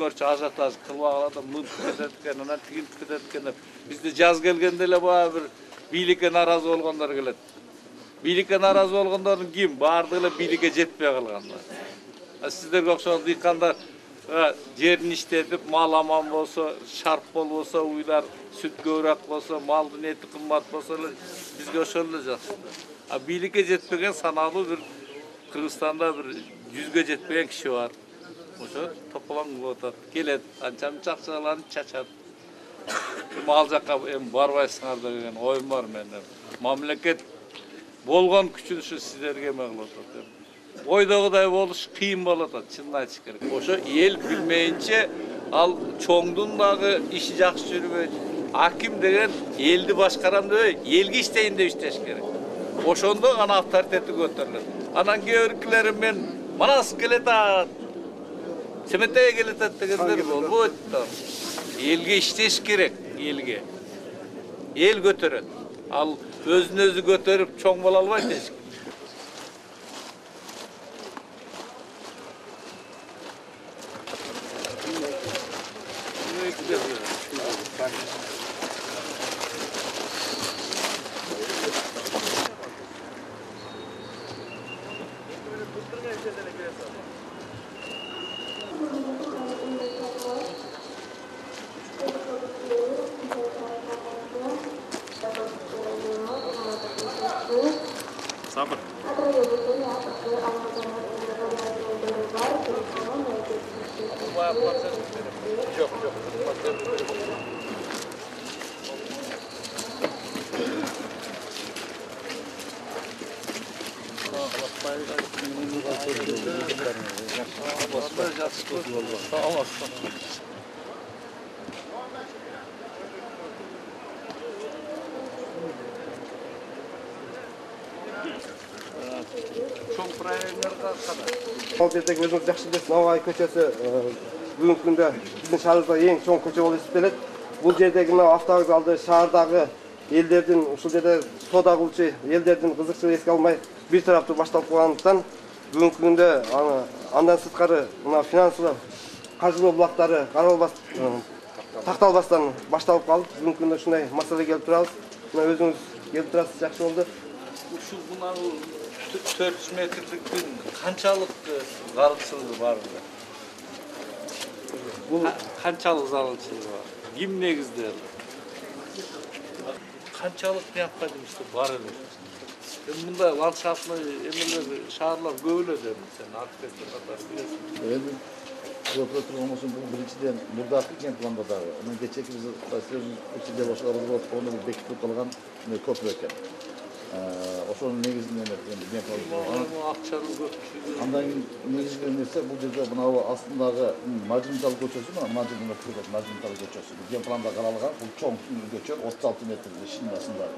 өзүңөрчө ажиотаж кылып алат, мынтип кетет экен, анан тигинтип кетет экен деп. Бизде жаз келгенде эле баягы бир бийликке наразы болгондор келет. Бийликке наразы болгондордун ким? Баардыгы эле бийликке жетпей калгандар. Сиздерге окшогон дыйкандар жерин иштетип, мал аман болсо, шарп болбосо, уйлар сүт көбүрөөк болсо, малдын эти кымбат болсо эле бизге ошол эле жакшы. А бийликке жетпеген саналуу бир Кыргызстанда бир 100ге жетпеген киши бар. Ошо тополоң кылып атат, келет, анча-мынча акчаларын чачат. Ал жакка эми барбайсыңар деген оюм бар менин. Мамлекет болгон күчүн ушу сиздерге эме кылып атат. Ойдогудай болуш кыйын болуп атат, чынын айтыш керек. Ошо эл билмейинче ал чоңдун дагы иши жакшы жүрбөйт. Аким деген элди башкарам дебей, элге иштейин деп иштеш керек. Ошондо гана авторитети көтөрүлөт. Анан кээ мен манас келетат, семетеге келетат дегендер болбойт да. Элге иштеш керек, элге. Эл көтөрөт. Ал өзүн өзү көтөрүп чоң боло албайт эч ким. Sabır. Yok. Чоң проекттерге кадай. Ал жердеги өзүңүз жакшы билесиз, Новай көчөсү бүгүнкү күндө биздин шаарыбызда эң чоң көчө болуп эсептелет. Бул жердеги мына автовокзалды шаардагы элдердин, ушул жерде соода кылуучу элдердин кызыкчылыгы эске алынбай бир тараптуу башталып калгандыктан бүгүнкү күндө андан сырткары мына финансылык каржылоо булактары такталбастан башталып калып, бүгүнкү күндө ушундай маселеге келип турабыз. Мына өзүңүз келип турасыз, жакшы болду. Ушул мына 400 метрликтин канчалык зарылчылыгы бар? Бул канчалык зарылчылыгы бар? Ким негиздеди? Канчалык необходимости бар эле? Мында ландшафтный эмелер, шаарлар көп эле дедим, сен архитектор катары билесиң. Вопрос болмосун бул биринчиден мурдакы кен планда дагы. Анан кечээки биз ичинде башкалар болуп ону бекитип калган көпүрө экен. Ошонун негизинен акчанын көпчүлүгү. Андан негизги нерсе бул жерде мына астындагы Мажимтал көчөсү, Мажимтал көчөсү. Кен планда каралган бул чоң көчө 36 метр ширинасындагы.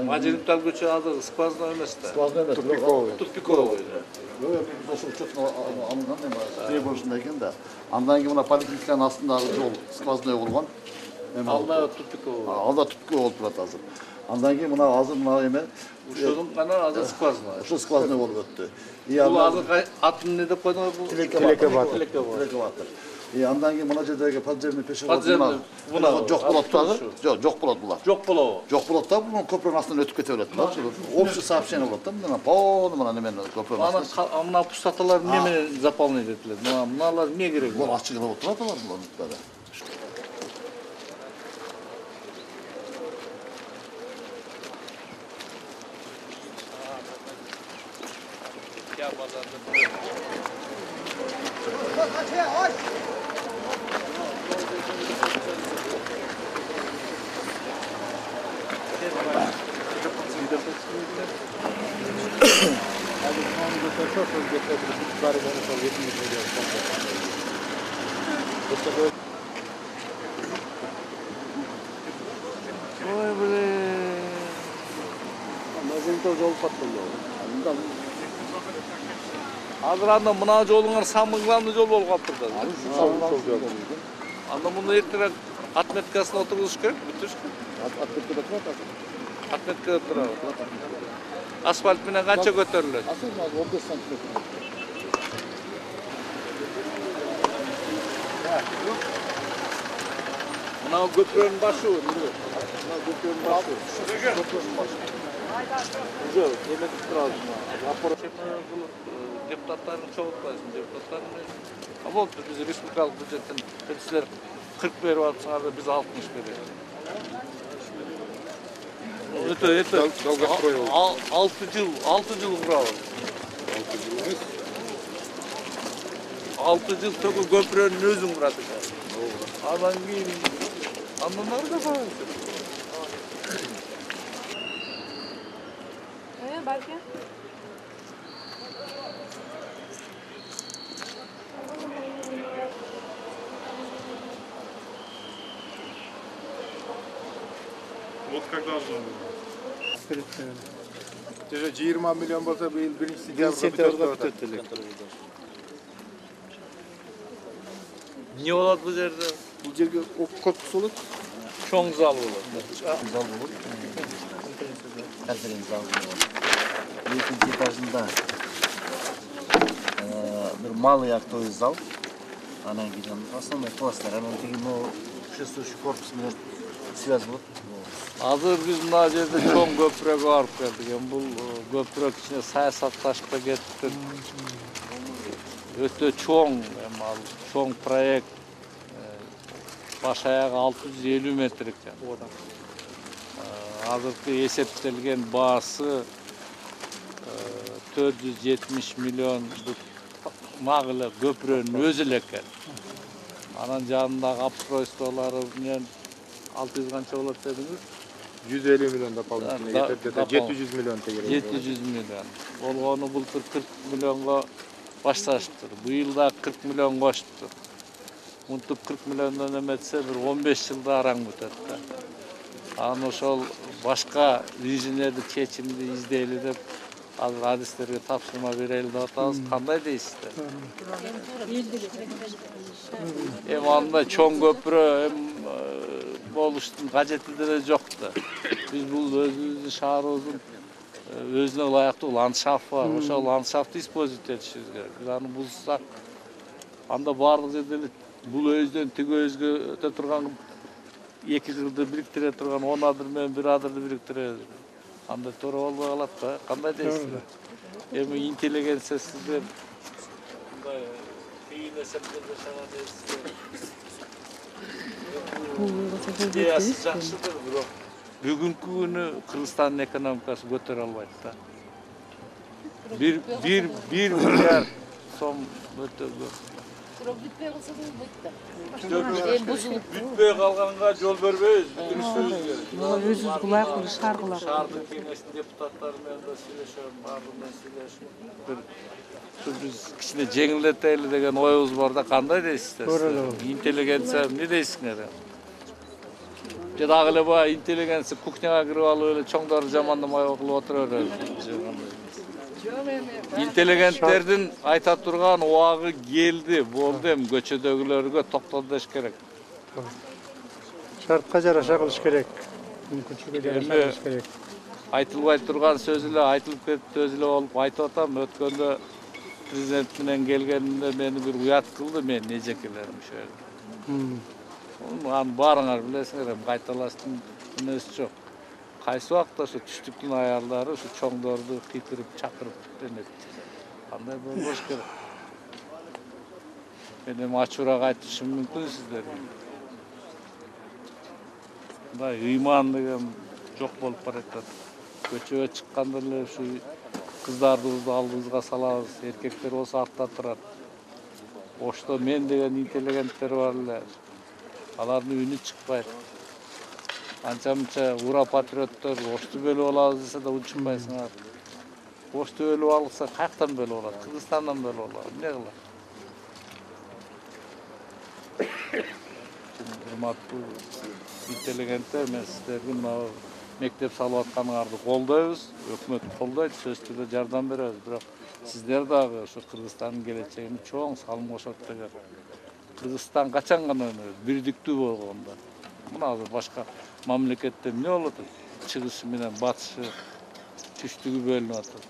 Мажимтал көчө азыр сквозной эмес да. Сквозной эмес, тупиковый. Ошол учетно алынган эми требовательный экен да. Андан кийин мына поликлиниканын астындагы жол сквозной болгон. Алда тупиковый. Алда тупиковый болуп турат азыр. Андан кийин мына азыр мына эме ошодун гана азыр сквозной. Ошо сквозной болуп өттү. Бул азыр атын не деп койдуңар бул? Телекабатыр. Андан кийин мына жердеги подземный пешеход мына жок болот дагы. Жок болот булар. Жок болобу? Жок болот да, бул көпүрөнүн астынан өтүп кете берет да. Общий сообщение болот да, мына полный мына немен көпүрөнүн астынан. Мына пустоталар эмне менен заполнить этилет? Мыналар эмне керек? Бул ачык эле отурат алар булар. Ой, блин. Мажимтал жол паттылды. Азыр анда мына жолуңар самый главный жол болуп калыптыр да. Анда муну эртерээк отметкасына отургузуш керек, бүтүрүш керек. Отметкада турат азыр. Отметкада турат. Асфальт менен канча көтөрүлөт? Асфальт 15 сантиметр. Mına köprünün başı o. Mına köprünün başı. Köprünün başı. Уже emetik turabız. Rapor deputatların çoğaltmasın. Deputatların ama biz respublikалық бюджеттен sizler 40 berip atsaňar da biz 60 berýär. Это 6 жыл құрабыз. 6 жыл только көпірөнүн өзүн құрады. Анан кейін андан ары да бар. Balki. Вот когда должно быть? 20 milyon болса, биыл 1-сентябрда бүтөт. Не болады бұл жерде? Бұл жерге корпус болады? Чоң зал болады. Зал болады. Конференц залы болады. Екінші этажында бір малый актовый зал. Анан кейін основной класстар. Анан кейін шестущий корпус менен связь болады. Азыр биз мына жерде чоң көпүрөгкө барып келдик. Бул көпүрөк ичине саясатташып та кеттик. Өтө чоң, чоң проект. Баш аягы 650 метр экен. Азыркы эсептелген баасы 470 миллион магылы көпүрөнүн өзү эле экен. Анан жанындагы обустройстволору менен 600 канча болот дедиңиз? 150 milyon дополнительно. Это где-то 700 milyon тегерек. 700 миллион. Болгону былтыр 40 миллионго башташыптыр. Быйыл да 40 миллион коштуптур. Унтуп 40 миллиондон эметсе бир 15 жылда араң бүтөт да. Анан ошол башка инженерди чечимди издейли деп азыр адистерге тапшырма берели деп атабыз. Кандай дейсиздер? Анда чоң көпүрө болуштун кажети деле жок да. Биз бул өзүбүздүн шаарыбыздын өзүнө ылайыктуу ландшафт бар. Ошол ландшафтты использовать этишибиз керек. Биз аны бузсак, анда баардык жерде бул өзүдөн тиги өзгө өтө турган эки кырды бириктире турган 10 адыр менен бир адырды бириктире. Анда туура болбой калат да. Кандай дейсиздер? Эми интеллигенциясыздар мындай кыйын эсептер жашаган дейсиздер. Идеясы жакшыдыр, бирок бүгүнкү күнү Кыргызстандын экономикасы көтөрө албайт да. 1 миллиард сом өтө көп. Бүтпөй калса да болбойт да. Бүтпөй калганга жол бербейбиз. Өзүбүз кулайыктуу шаар кылалы. Шаардын кеңештин депутаттары менен да сүйлөшөм, баардыгы менен сүйлөшүп. Биз кичине жеңилдетели деген оюбуз бар да, кандай дейсиздер? Интеллигенция эмне дейсиңер? Же дагы эле баягы интеллигенция кухняга кирип алып эле чоңдорду жамандамай кылып отура беребиз. Интеллигенттердин айта турган убагы келди, болду, эми көчөдөгүлөргө токтолду деш керек. Шартка жараша кылыш керек. Мүмкүнчүлүгү жараша кылыш керек. Айтылбай турган сөз эле айтылып кетти, өзү эле болуп айтып атам. Өткөндө президент менен келгенимде мени бир уят кылды, мен эжекелерим ошо жерде. Аны баарыңар билесиңер, кайталаштын мүнөзү жок. Кайсы убакта ошо түштүктүн аялдары ошо чоңдорду кыйкырып чакырып эмет. Кандай болбош керек. Мен эми ачуураак айтышым мүмкүн сиздерге. Мындай ыйман деген жок болуп баратат. Көчөгө чыкканда эле ушу кыздардыбызды алдыбызга салабыз, эркектер болсо артта турат. Ошто мен деген интеллигенттер бар эле. Алардын үнү чыкпайт. Анча-мынча ура патриоттор ошту бөлүп алабыз десе да учунбайсыңар. Ошту бөлүп алса каяктан бөлүп алат? Кыргызстандан бөлүп алат. Эмне кылат? Урматтуу интеллигенттер, мен сиздерге мына мектеп салып атканыңарды колдойбуз. Өкмөт колдойт, сөзсүз түрдө жардам беребиз. Бирок сиздер дагы ошо Кыргызстандын келечегине чоң салым кошот деген. Кыргызстан качан гана бирдиктүү болгондо. Мына азыр башка мамлекетте эмне болот? Чыгышы менен батышы, түштүгү бөлүнүп атат.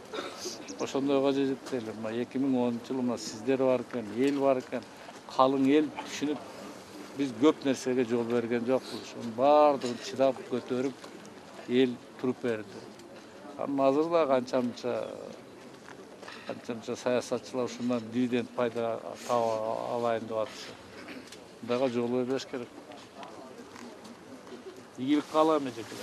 Ошондойго жетели. Мына 2010 жылы мына сиздер бар экен, эл бар экен. Калың эл түшүнүп Biz көп нерсеге жол берген жокпуз. Ошонун баардыгын чыдап көтөрүп эл туруп берди. Азыр да канчанча саясатчылар ушундан дивиденд пайда таба алайын деп атышат. Мындайга жол бербеш керек. Ийгилик каалайм эжеке.